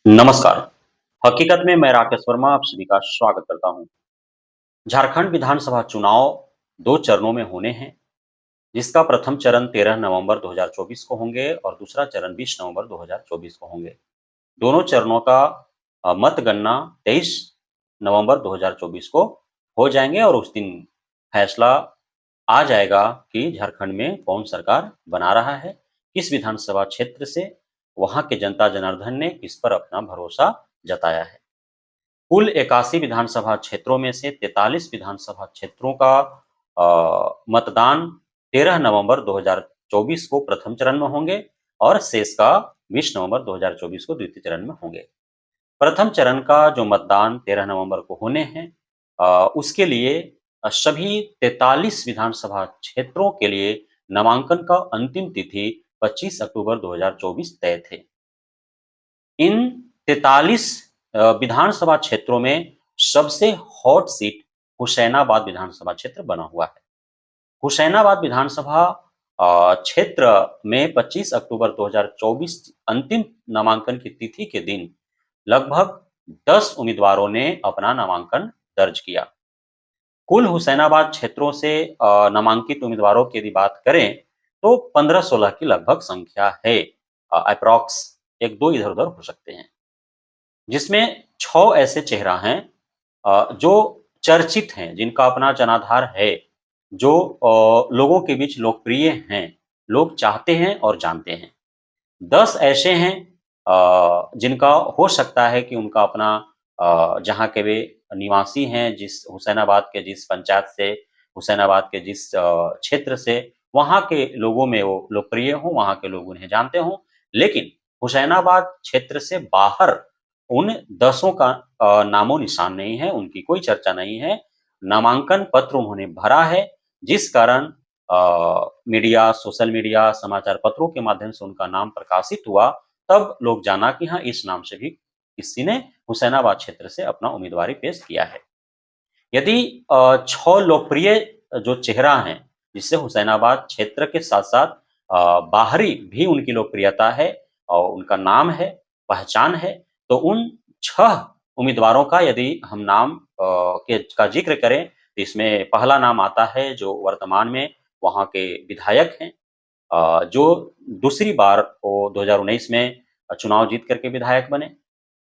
नमस्कार। हकीकत में मैं राकेश वर्मा आप सभी का स्वागत करता हूं। झारखंड विधानसभा चुनाव 2 चरणों में होने हैं, जिसका प्रथम चरण 13 नवंबर 2024 को होंगे और दूसरा चरण 20 नवंबर 2024 को होंगे। दोनों चरणों का मतगणना 23 नवंबर 2024 को हो जाएंगे और उस दिन फैसला आ जाएगा कि झारखंड में कौन सरकार बना रहा है, किस विधानसभा क्षेत्र से वहां के जनता जनार्दन ने किस पर अपना भरोसा जताया है। कुल 81 विधानसभा क्षेत्रों में से 43 विधानसभा क्षेत्रों का मतदान 13 नवंबर 2024 को प्रथम चरण में होंगे और शेष का 20 नवंबर 2024 को द्वितीय चरण में होंगे। प्रथम चरण का जो मतदान 13 नवंबर को होने हैं, उसके लिए सभी 43 विधानसभा क्षेत्रों के लिए नामांकन का अंतिम तिथि 25 अक्टूबर 2024 तय थे। इन 43 विधानसभा क्षेत्रों में सबसे हॉट सीट हुसैनाबाद विधानसभा क्षेत्र बना हुआ है। हुसैनाबाद विधानसभा क्षेत्र में 25 अक्टूबर 2024 अंतिम नामांकन की तिथि के दिन लगभग 10 उम्मीदवारों ने अपना नामांकन दर्ज किया। कुल हुसैनाबाद क्षेत्रों से नामांकित उम्मीदवारों की यदि बात करें तो 15-16 की लगभग संख्या है। अप्रॉक्स 1-2 इधर-उधर हो सकते हैं। जिसमें 6 ऐसे चेहरा हैं जो चर्चित हैं, जिनका अपना जनाधार है, जो लोगों के बीच लोकप्रिय हैं, लोग चाहते हैं और जानते हैं। 10 ऐसे हैं जिनका हो सकता है कि उनका अपना जहाँ के वे निवासी हैं, जिस हुसैनाबाद के जिस पंचायत से, हुसैनाबाद के जिस क्षेत्र से, वहाँ के लोगों में वो लोकप्रिय हों, वहाँ के लोग उन्हें जानते हों। लेकिन हुसैनाबाद क्षेत्र से बाहर उन 10ओं का नामो-निशान नहीं है, उनकी कोई चर्चा नहीं है। नामांकन पत्र उन्होंने भरा है, जिस कारण मीडिया, सोशल मीडिया, समाचार पत्रों के माध्यम से उनका नाम प्रकाशित हुआ, तब लोग जाना कि हाँ, इस नाम से भी किसी ने हुसैनाबाद क्षेत्र से अपना उम्मीदवारी पेश किया है। यदि 6 लोकप्रिय जो चेहरा हैं, जिससे हुसैनाबाद क्षेत्र के साथ-साथ बाहरी भी उनकी लोकप्रियता है और उनका नाम है, पहचान है, तो उन 6 उम्मीदवारों का यदि हम नाम का ज़िक्र करें, तो इसमें पहला नाम आता है जो वर्तमान में वहाँ के विधायक हैं, जो दूसरी बार वो 2019 में चुनाव जीत करके विधायक बने।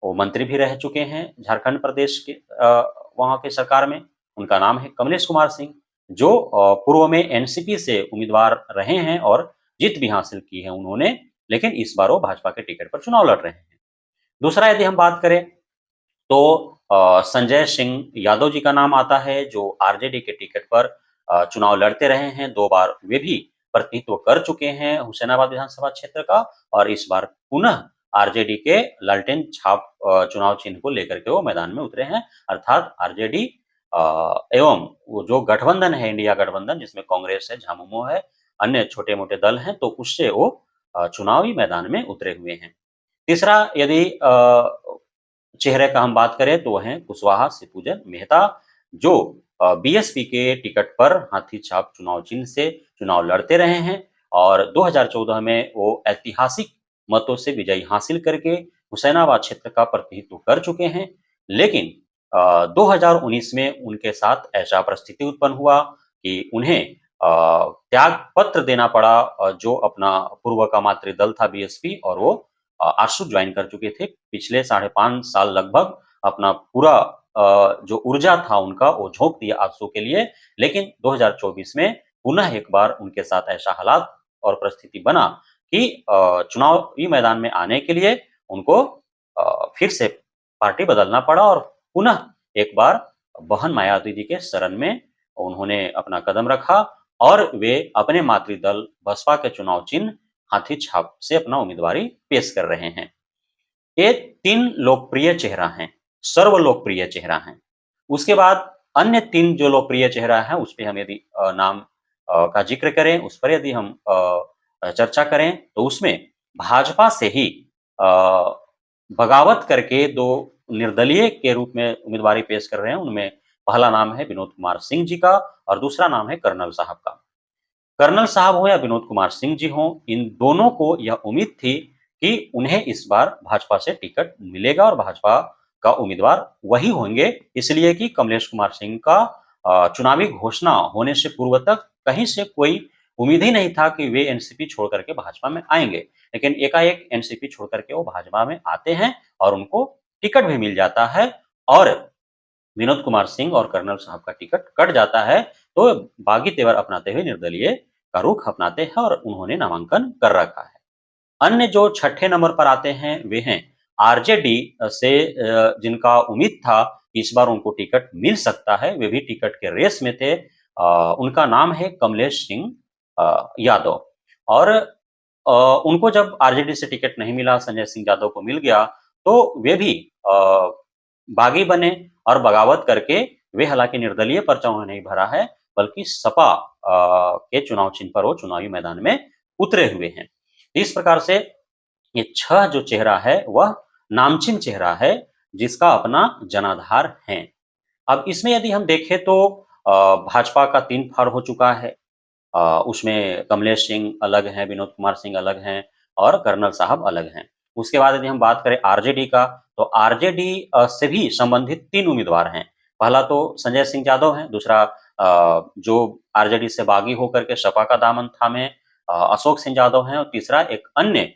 वो मंत्री भी रह चुके हैं झारखंड प्रदेश के वहाँ के सरकार में। उनका नाम है कमलेश कुमार सिंह, जो पूर्व में एनसीपी से उम्मीदवार रहे हैं और जीत भी हासिल की है उन्होंने, लेकिन इस बार वो भाजपा के टिकट पर चुनाव लड़ रहे हैं। दूसरा यदि हम बात करें तो संजय सिंह यादव जी का नाम आता है, जो आरजेडी के टिकट पर चुनाव लड़ते रहे हैं, 2 बार वे भी प्रतिनिधित्व कर चुके हैं हुसैनाबाद विधानसभा क्षेत्र का और इस बार पुनः आरजेडी के लालटेन छाप चुनाव चिन्ह को लेकर के वो मैदान में उतरे हैं। अर्थात आरजेडी एवं वो जो गठबंधन है, इंडिया गठबंधन, जिसमें कांग्रेस है, झामुमो है, अन्य छोटे-मोटे दल हैं, तो उससे वो चुनावी मैदान में उतरे हुए हैं। तीसरा यदि चेहरे का हम बात करें तो वो हैं कुशवाहा शिवपूजन मेहता, जो बीएसपी के टिकट पर हाथी छाप चुनाव चिन्ह से चुनाव लड़ते रहे हैं और 2014 में वो ऐतिहासिक मतों से विजय हासिल करके हुसैनाबाद क्षेत्र का प्रतिनिधित्व कर चुके हैं। लेकिन 2019 में उनके साथ ऐसा परिस्थिति उत्पन्न हुआ कि उन्हें त्याग पत्र देना पड़ा, जो अपना पूर्व का मातृदल था बीएसपी, और वो आजसू ज्वाइन कर चुके थे। पिछले साढ़े 5 साल लगभग अपना पूरा जो ऊर्जा था उनका वो झोंक दिया आजसू के लिए। लेकिन 2024 में पुनः एक बार उनके साथ ऐसा हालात और परिस्थिति बना कि चुनावी मैदान में आने के लिए उनको फिर से पार्टी बदलना पड़ा और पुनः एक बार बहन मायावती जी के शरण में उन्होंने अपना कदम रखा और वे अपने मातृदल बसपा के चुनाव चिन्ह हाथी छाप से अपना उम्मीदवारी पेश कर रहे हैं। ये 3 लोकप्रिय चेहरा हैं, सर्वलोकप्रिय चेहरा हैं। उसके बाद अन्य 3 जो लोकप्रिय चेहरा है, उसपे हम यदि नाम का ज़िक्र करें, उस पर यदि हम चर्चा करें, तो उसमें भाजपा से ही अ, बगावत करके 2 निर्दलीय के रूप में उम्मीदवारी पेश कर रहे हैं। उनमें पहला नाम है विनोद कुमार सिंह जी का और दूसरा नाम है कर्नल साहब का। कर्नल साहब हों या विनोद कुमार सिंह जी हों, इन दोनों को यह उम्मीद थी कि उन्हें इस बार भाजपा से टिकट मिलेगा और भाजपा का उम्मीदवार वही होंगे, इसलिए कि कमलेश कुमार सिंह का चुनावी घोषणा होने से पूर्व तक कहीं से कोई उम्मीद ही नहीं था कि वे एनसीपी छोड़ करके भाजपा में आएंगे। लेकिन एकाएक एनसीपी छोड़ करके वो भाजपा में आते हैं और उनको टिकट भी मिल जाता है और विनोद कुमार सिंह और कर्नल साहब का टिकट कट जाता है, तो बागी तेवर अपनाते हुए निर्दलीय का रुख अपनाते हैं और उन्होंने नामांकन कर रखा है। अन्य जो छठे नंबर पर आते हैं वे हैं आरजेडी से जिनका उम्मीद था कि इस बार उनको टिकट मिल सकता है, वे भी टिकट के रेस में थे। उनका नाम है कमलेश सिंह यादव और उनको जब आरजेडी से टिकट नहीं मिला, संजय सिंह यादव को मिल गया, तो वे भी अ, बागी बने और बगावत करके वे हालांकि निर्दलीय पर्चा उन्होंने नहीं भरा है, बल्कि सपा के चुनाव चिन्ह पर वो चुनावी मैदान में उतरे हुए हैं। इस प्रकार से ये 6 जो चेहरा है, वह नामचीन चेहरा है, जिसका अपना जनाधार है। अब इसमें यदि हम देखें तो भाजपा का 3 फाड़ हो चुका है। उसमें कमलेश सिंह अलग हैं, विनोद कुमार सिंह अलग हैं और कर्नल साहब अलग हैं। उसके बाद यदि हम बात करें आरजेडी का, तो आरजेडी से भी संबंधित 3 उम्मीदवार हैं। पहला तो संजय सिंह यादव हैं, दूसरा जो आरजेडी से बागी होकर के सपा का दामन थामे अशोक सिंह यादव हैं और तीसरा एक अन्य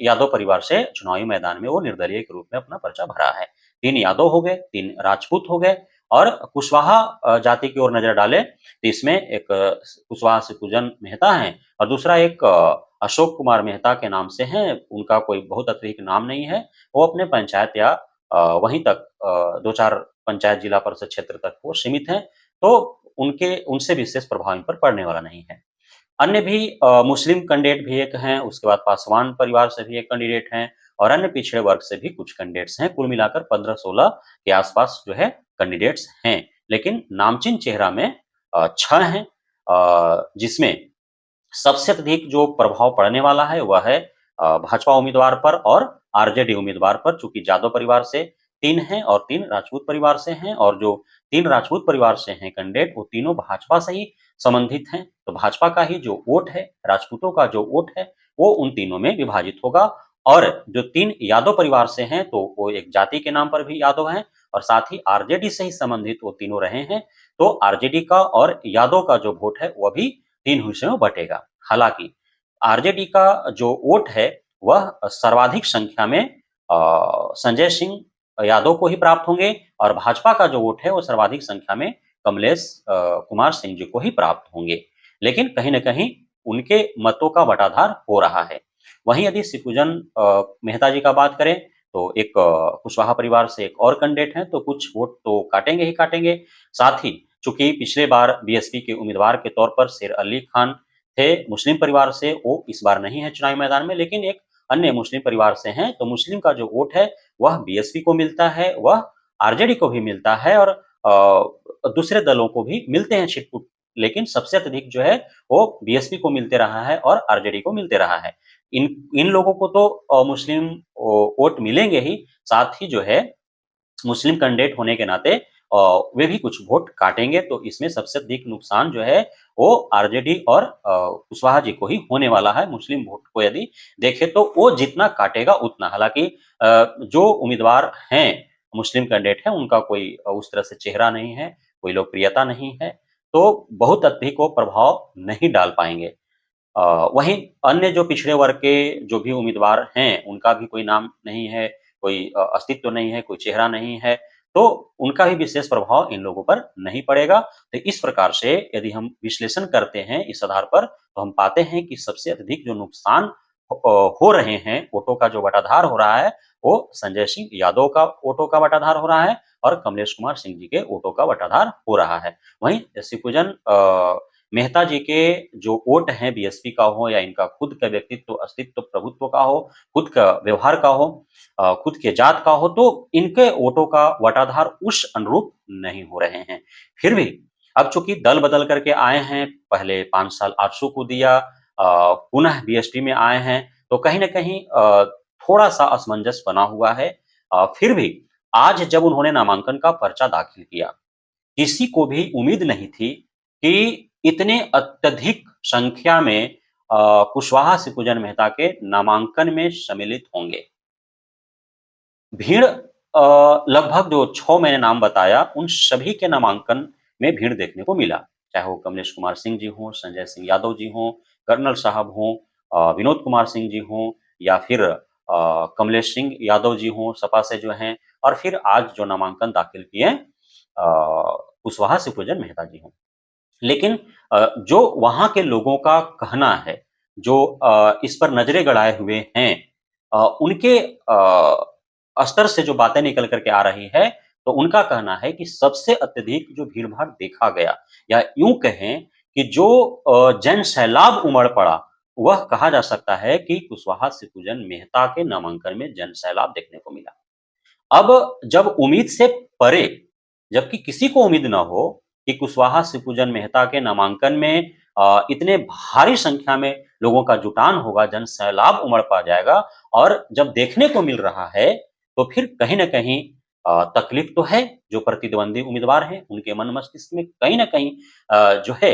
यादव परिवार से चुनावी मैदान में वो निर्दलीय के रूप में अपना पर्चा भरा है। 3 यादव हो गए, 3 राजपूत हो गए और कुशवाहा जाति की ओर नजर डालें तो इसमें एक कुशवाहा से पूजन मेहता हैं और दूसरा एक अशोक कुमार मेहता के नाम से हैं। उनका कोई बहुत अतिरिक्त नाम नहीं है। वो अपने पंचायत या वहीं तक 2-4 पंचायत जिला परिषद क्षेत्र तक वो सीमित हैं। तो उनके उनसे विशेष प्रभाव इन पर पड़ने वाला नहीं है। अन्य भी मुस्लिम कैंडिडेट भी एक हैं, उसके बाद पासवान परिवार से भी एक कैंडिडेट हैं और अन्य पिछड़े वर्ग से भी कुछ कैंडिडेट्स हैं। कुल मिलाकर 15-16 के आसपास जो है कैंडिडेट्स हैं। लेकिन नामचीन चेहरा में 6 हैं जिसमें सबसे अधिक जो प्रभाव पड़ने वाला है वह है भाजपा उम्मीदवार पर और आरजेडी उम्मीदवार पर, चूंकि यादव परिवार से 3 हैं और 3 राजपूत परिवार से हैं और जो 3 राजपूत परिवार से हैं कैंडिडेट वो तीनों भाजपा से ही संबंधित हैं। तो भाजपा का ही जो वोट है, राजपूतों का जो वोट है, वो उन तीनों में विभाजित होगा और जो 3 यादव परिवार से हैं तो वो एक जाति के नाम पर भी यादव हैं और साथ ही आरजेडी से ही संबंधित वो तीनों रहे हैं। तो आरजेडी का और यादव का जो वोट है वह भी 3 हिस्सों में बटेगा। हालाँकि आरजेडी का जो वोट है वह सर्वाधिक संख्या में संजय सिंह यादव को ही प्राप्त होंगे और भाजपा का जो वोट है वो सर्वाधिक संख्या में कमलेश कुमार सिंह जी को ही प्राप्त होंगे। लेकिन कहीं न कहीं उनके मतों का बँटाधार हो रहा है। वहीं यदि शिवपूजन मेहता जी का बात करें तो एक कुशवाहा परिवार से एक और कैंडिडेट हैं तो कुछ वोट तो काटेंगे ही काटेंगे। साथ ही चूँकि पिछले बार बीएसपी के उम्मीदवार के तौर पर शेर अली खान थे मुस्लिम परिवार से, वो इस बार नहीं है चुनावी मैदान में लेकिन एक अन्य मुस्लिम परिवार से हैं, तो मुस्लिम का जो वोट है वह बीएसपी को मिलता है, वह आरजेडी को भी मिलता है और दूसरे दलों को भी मिलते हैं छिटपुट। लेकिन सबसे अत्यधिक जो है वो बीएसपी को मिलते रहा है और आरजेडी को मिलते रहा है। इन इन लोगों को तो मुस्लिम वोट मिलेंगे ही, साथ ही जो है मुस्लिम कैंडिडेट होने के नाते वे भी कुछ वोट काटेंगे, तो इसमें सबसे अधिक नुकसान जो है वो आरजेडी और कुशवाहा जी को ही होने वाला है। मुस्लिम वोट को यदि देखें तो वो जितना काटेगा उतना। हालाँकि जो उम्मीदवार हैं, मुस्लिम कैंडिडेट हैं, उनका कोई उस तरह से चेहरा नहीं है, कोई लोकप्रियता नहीं है, तो बहुत अधिक वो प्रभाव नहीं डाल पाएँगे। वहीं अन्य जो पिछड़े वर्ग के जो भी उम्मीदवार हैं, उनका भी कोई नाम नहीं है, कोई अस्तित्व नहीं है, कोई चेहरा नहीं है, तो उनका भी विशेष प्रभाव इन लोगों पर नहीं पड़ेगा। तो इस प्रकार से यदि हम विश्लेषण करते हैं इस आधार पर, तो हम पाते हैं कि सबसे अधिक जो नुकसान हो रहे हैं, वोटों का जो बँटाधार हो रहा है, वो संजय सिंह यादव का वोटों का बँटाधार हो रहा है और कमलेश कुमार सिंह जी के वोटों का बँटाधार हो रहा है। वहीं शिवपूजन मेहता जी के जो वोट हैं बीएसपी का हो या इनका खुद का व्यक्तित्व, अस्तित्व, प्रभुत्व का हो, खुद का व्यवहार का हो, खुद के जात का हो, तो इनके वोटों का बँटाधार उस अनुरूप नहीं हो रहे हैं। फिर भी अब चूँकि दल बदल करके आए हैं, पहले 5 साल आजसू को दिया, पुनः बीएसपी में आए हैं, तो कहीं न कहीं थोड़ा-सा असमंजस बना हुआ है। फिर भी आज जब उन्होंने नामांकन का पर्चा दाखिल किया, किसी को भी उम्मीद नहीं थी कि इतने अत्यधिक संख्या में कुशवाहा शिवपूजन मेहता के नामांकन में सम्मिलित होंगे। भीड़ लगभग जो 6 मैंने नाम बताया, उन सभी के नामांकन में भीड़ देखने को मिला। चाहे वो कमलेश कुमार सिंह जी हों, संजय सिंह यादव जी हों, कर्नल साहब हों, विनोद कुमार सिंह जी हों या फिर कमलेश सिंह यादव जी हों, सपा से जो हैं और फिर आज जो नामांकन दाखिल किए कुशवाहा शिवपूजन मेहता जी हों। लेकिन जो वहाँ के लोगों का कहना है, जो इस पर नज़रें गड़ाए हुए हैं उनके स्तर से जो बातें निकल कर के आ रही है, तो उनका कहना है कि सबसे अत्यधिक जो भीड़-भाड़ देखा गया या यूँ कहें कि जो जन सैलाब उमड़ पड़ा, वह कहा जा सकता है कि कुशवाहा शिवपूजन मेहता के नामांकन में जन सैलाब देखने को मिला। अब जब उम्मीद से परे, जबकि किसी को उम्मीद ना हो कि कुशवाहा शिवपूजन मेहता के नामांकन में इतने भारी संख्या में लोगों का जुटान होगा, जन सैलाब उमड़ पा जाएगा और जब देखने को मिल रहा है, तो फिर कहीं न कहीं तकलीफ तो है, जो प्रतिद्वंदी उम्मीदवार हैं, उनके मन मस्तिष्क में कहीं न कहीं जो है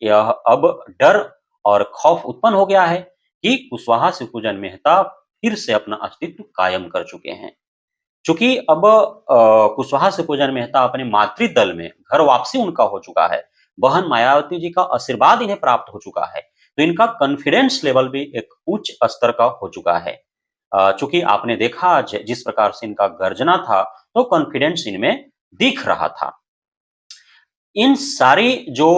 यह अब डर और खौफ उत्पन्न हो गया है कि कुशवाहा शिवपूजन मेहता फिर से अपना अस्तित्व कायम कर चुके हैं। चूँकि अब कुशवाहा शिवपूजन मेहता अपने मातृदल में घर वापसी उनका हो चुका है। बहन मायावती जी का आशीर्वाद इन्हें प्राप्त हो चुका है। तो इनका कॉन्फिडेंस लेवल भी एक उच्च स्तर का हो चुका है। चूँकि आपने देखा जिस प्रकार से इनका गर्जना था, तो कॉन्फिडेंस इनमें दिख रहा था। इन सारी जो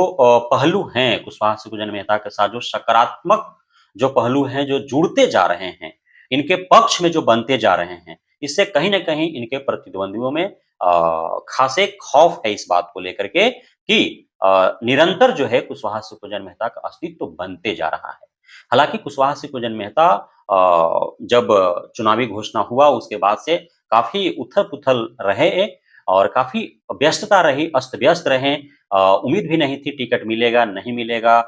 पहलू हैं कुशवाहा शिवपूजन मेहता के साथ जो सकारात्मक जो पहलू हैं, जो जुड़ते जा रहे हैं, इनके पक्ष में जो बनते जा रहे हैं, इससे कहीं न कहीं इनके प्रतिद्वंदियों में खासे खौफ है इस बात को लेकर के कि निरंतर जो है कुशवाहा शिवपूजन मेहता का अस्तित्व बनते जा रहा है। हालाँकि कुशवाहा शिवपूजन मेहता जब चुनावी घोषणा हुआ उसके बाद से काफ़ी उथल-पुथल रहे और काफ़ी व्यस्तता रही, अस्त-व्यस्त रहे। उम्मीद भी नहीं थी टिकट मिलेगा, नहीं मिलेगा,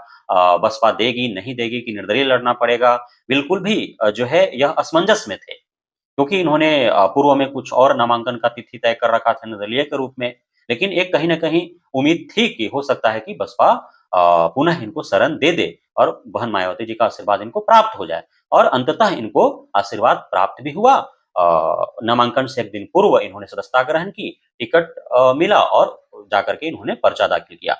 बसपा देगी, नहीं देगी कि निर्दलीय लड़ना पड़ेगा। बिल्कुल भी जो है यह असमंजस में थे। क्योंकि इन्होंने पूर्व में कुछ और नामांकन का तिथि तय कर रखा था निर्दलीय के रूप में। लेकिन एक कहीं न कहीं उम्मीद थी कि हो सकता है कि बसपा पुनः इनको शरण दे दे और बहन मायावती जी का आशीर्वाद इनको प्राप्त हो जाए और अंततः इनको आशीर्वाद प्राप्त भी हुआ। नामांकन से 1 दिन पूर्व इन्होंने सदस्यता ग्रहण की, टिकट मिला और जाकर के इन्होंने पर्चा दाखिल किया।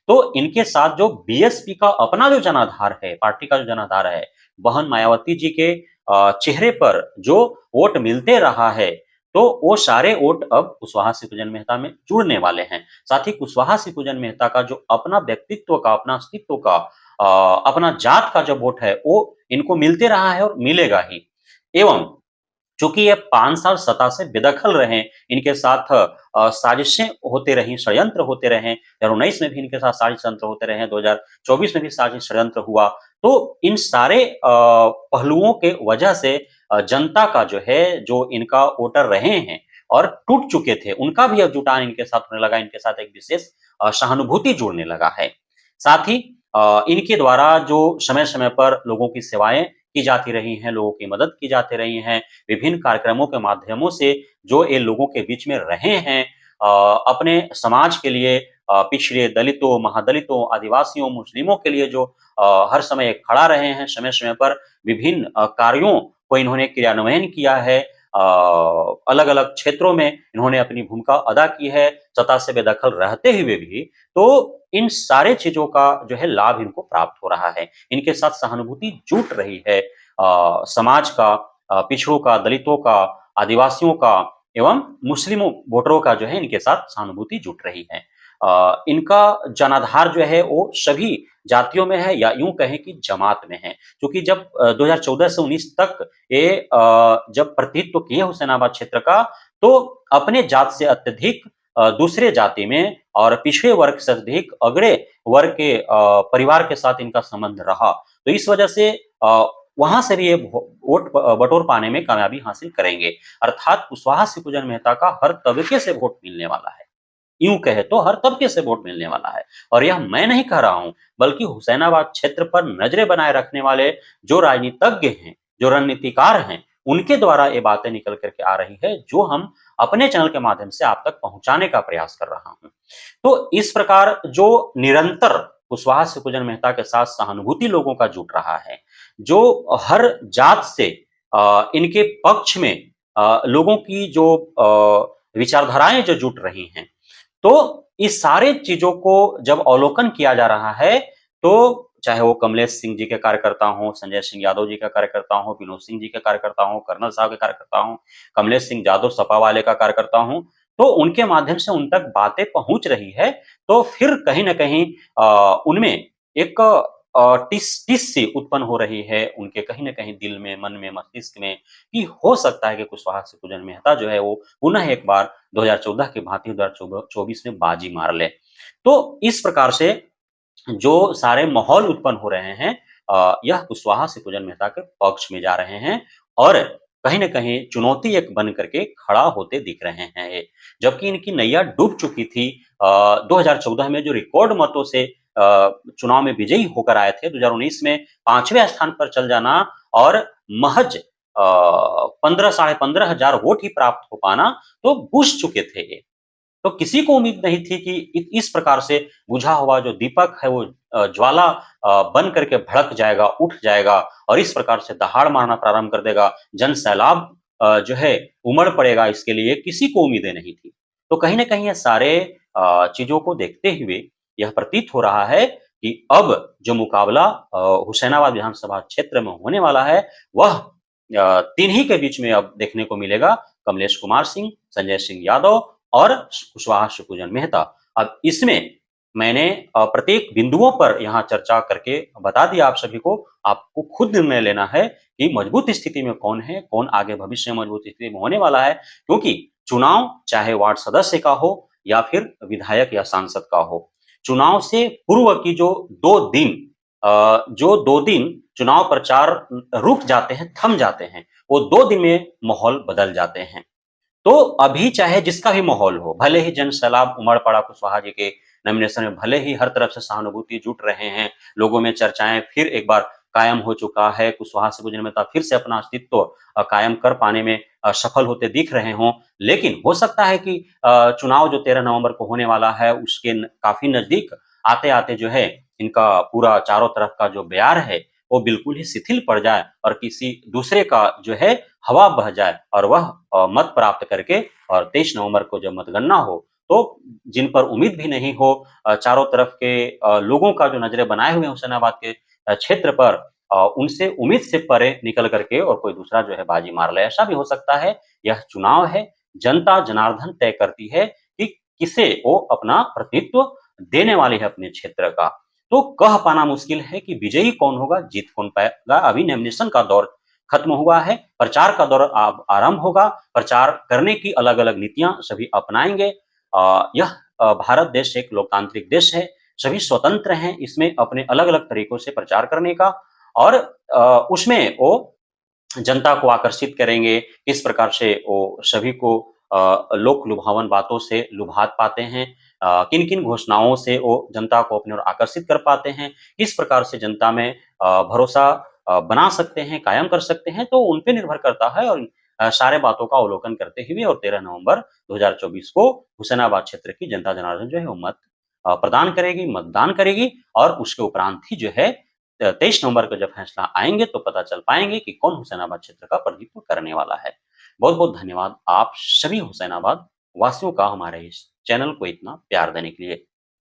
तो इनके साथ जो बीएसपी का अपना जो जनाधार है, पार्टी का जो जनाधार है, बहन मायावती जी के चेहरे पर जो वोट मिलते रहा है, तो वो सारे वोट अब कुशवाहा शिवपूजन मेहता में जुड़ने वाले हैं। साथ ही कुशवाहा शिवपूजन मेहता का जो अपना व्यक्तित्व का, अपना अस्तित्व का अपना जात का जो वोट है, वो इनको मिलते रहा है और मिलेगा ही। एवं चूँकि ये 5 साल सत्ता से बेदखल रहे, इनके साथ साजिशें होते रहीं, षड्यंत्र होते रहे, 2019 में भी इनके साथ साजिश षड्यंत्र होते रहे, 2024 में भी साजिश षड्यंत्र हुआ। तो इन सारे पहलुओं के वजह से जनता का जो है, जो इनका वोटर रहे हैं और टूट चुके थे, उनका भी अब जुटान इनके साथ होने लगा, इनके साथ एक विशेष सहानुभूति जुड़ने लगा है। साथ ही इनके द्वारा जो समय-समय पर लोगों की सेवाएँ की जाती रही हैं, लोगों की मदद की जाती रही हैं, विभिन्न कार्यक्रमों के माध्यमों से जो ये लोगों के बीच में रहे हैं अपने समाज के लिए पिछड़े दलितों, महादलितों, आदिवासियों, मुस्लिमों के लिए जो हर समय खड़ा रहे हैं, समय-समय पर विभिन्न कार्यों को इन्होंने क्रियान्वयन किया है। अलग-अलग क्षेत्रों में इन्होंने अपनी भूमिका अदा की है, सत्ता से बेदखल रहते हुए भी। तो इन सारे चीज़ों का जो है लाभ इनको प्राप्त हो रहा है। इनके साथ सहानुभूति जुट रही है समाज का पिछड़ों का, दलितों का, आदिवासियों का एवं मुस्लिमों वोटरों का जो है इनके साथ सहानुभूति जुट रही है। इनका जनाधार जो है वो सभी जातियों में है या यूँ कहें कि जमात में है। क्योंकि जब 2014 से 19 तक ये जब प्रतिनिधित्व किए हुसैनाबाद क्षेत्र का, तो अपने जात से अत्यधिक दूसरे जाति में और पिछड़े वर्ग से अधिक अगड़े वर्ग के परिवार के साथ इनका संबंध रहा। तो इस वजह से वहाँ से भी ये वोट बटोर पाने में कामयाबी हासिल करेंगे। अर्थात कुशवाहा शिवपूजन मेहता का हर तबके से वोट मिलने वाला है। यूँ कहें तो हर तबके से वोट मिलने वाला है और यह मैं नहीं कह रहा हूँ, बल्कि हुसैनाबाद क्षेत्र पर नज़रें बनाए रखने वाले जो राजनीतिज्ञ हैं, जो रणनीतिकार हैं, उनके द्वारा ये बातें निकल कर के आ रही है, जो हम अपने चैनल के माध्यम से आप तक पहुँचाने का प्रयास कर रहा हूँ। तो इस प्रकार जो निरंतर कुशवाहा सुखोजन मेहता के साथ सहानुभूति लोगों का जुट रहा है, जो हर जात से इनके पक्ष में लोगों की जो विचारधाराएँ जो जुट रही हैं, तो इस सारे चीज़ों को जब अवलोकन किया जा रहा है, तो चाहे वो कमलेश सिंह जी के कार्यकर्ता हों, संजय सिंह यादव जी का कार्यकर्ता हों, विनोद सिंह जी के कार्यकर्ता हों, कर्नल साहब के कार्यकर्ता हों, कमलेश सिंह यादव सपा वाले का कार्यकर्ता हों, तो उनके माध्यम से उन तक बातें पहुँच रही है, तो फिर कहीं न कहीं उनमें एक टिस सी उत्पन्न हो रही है, उनके कहीं न कहीं दिल में, मन में, मस्तिष्क में कि हो सकता है कि कुशवाहा सुखोजन मेहता जो है वो पुनः एक बार 2014 की भांति 2024 में बाजी मार ले। तो इस प्रकार से जो सारे माहौल उत्पन्न हो रहे हैं यह कुशवाहा सुखोजन मेहता के पक्ष में जा रहे हैं और कहीं न कहीं चुनौती एक बन करके खड़ा होते दिख रहे हैं ये। जबकि इनकी नैया डूब चुकी थी 2014 में जो रिकॉर्ड मतों से चुनाव में विजयी होकर आए थे, 2019 में 5वें स्थान पर चल जाना और महज़ 15 साढ़े 15 हज़ार वोट ही प्राप्त हो पाना, तो बुझ चुके थे ये। तो किसी को उम्मीद नहीं थी कि इस प्रकार से बुझा हुआ जो दीपक है वो ज्वाला बन करके भड़क जाएगा, उठ जाएगा और इस प्रकार से दहाड़ मारना प्रारंभ कर देगा। जन सैलाब जो है उमड़ पड़ेगा इसके लिए किसी को उम्मीदें नहीं थी। तो कहीं न कहीं ये सारे चीज़ों को देखते हुए यह प्रतीत हो रहा है कि अब जो मुकाबला हुसैनाबाद विधानसभा क्षेत्र में होने वाला है, वह 3 ही के बीच में अब देखने को मिलेगा, कमलेश कुमार सिंह, संजय सिंह यादव और कुशवाहा सुखोजन मेहता। अब इसमें मैंने प्रत्येक बिंदुओं पर यहाँ चर्चा करके बता दिया आप सभी को, आपको खुद निर्णय लेना है कि मजबूत स्थिति में कौन है, कौन आगे भविष्य में मजबूत स्थिति में होने वाला है। क्योंकि चुनाव चाहे वार्ड सदस्य का हो या फिर विधायक या सांसद का हो, चुनाव से पूर्व की जो 2 दिन चुनाव प्रचार रुक जाते हैं, थम जाते हैं, वो 2 दिन में माहौल बदल जाते हैं। तो अभी चाहे जिसका भी माहौल हो, भले ही जन सैलाब उमड़ पड़ा कुशवाहा जी के नॉमिनेशन में, भले ही हर तरफ से सहानुभूति जुट रहे हैं, लोगों में चर्चाएँ फिर एक बार कायम हो चुका है, कुशवाहा से गुजरने में था फिर से अपना अस्तित्व कायम कर पाने में सफल होते दिख रहे हों। लेकिन हो सकता है कि चुनाव जो 13 नवंबर को होने वाला है, उसके काफ़ी नज़दीक आते-आते जो है, इनका पूरा चारों तरफ का जो बयार है, वो बिल्कुल ही शिथिल पड़ जाए और किसी दूसरे का जो है हवा बह जाए और वह मत प्राप्त करके और 23 नवंबर को जब मतगणना हो, तो जिन पर उम्मीद भी नहीं हो चारों तरफ के लोगों का जो नज़रें बनाए हुए हैं हुसैनाबाद के क्षेत्र पर उनसे उम्मीद से परे निकल करके और कोई दूसरा जो है बाजी मार ले, ऐसा भी हो सकता है। यह चुनाव है, जनता जनार्दन तय करती है कि किसे वो अपना प्रतिनिधित्व देने वाली है अपने क्षेत्र का। तो कह पाना मुश्किल है कि विजयी कौन होगा, जीत कौन पाएगा, अभी नॉमिनेशन का दौर खत्म हुआ है, प्रचार का दौर अब आरंभ होगा, प्रचार करने की अलग-अलग नीतियाँ सभी अपनाएँगे। यह भारत देश एक लोकतांत्रिक देश है, सभी स्वतंत्र हैं इसमें अपने अलग-अलग तरीकों से प्रचार करने का और उसमें वो जनता को आकर्षित करेंगे, किस प्रकार से वो सभी को लोक लुभावन बातों से लुभा पाते हैं, किन-किन घोषणाओं से वो जनता को अपनी ओर आकर्षित कर पाते हैं, किस प्रकार से जनता में भरोसा बना सकते हैं, कायम कर सकते हैं, तो उन पे निर्भर करता है और सारे बातों का अवलोकन करते हुए और 13 नवंबर 2024 को हुसैनाबाद क्षेत्र की जनता जनार्दन जो है वो मत प्रदान करेगी, मतदान करेगी और उसके उपरांत ही जो है 23 नवंबर को जब फैसला आएँगे तो पता चल पाएँगे कि कौन हुसैनाबाद क्षेत्र का प्रतिनिधित्व करने वाला है। बहुत-बहुत धन्यवाद आप सभी हुसैनाबाद वासियों का हमारे इस चैनल को इतना प्यार देने के लिए।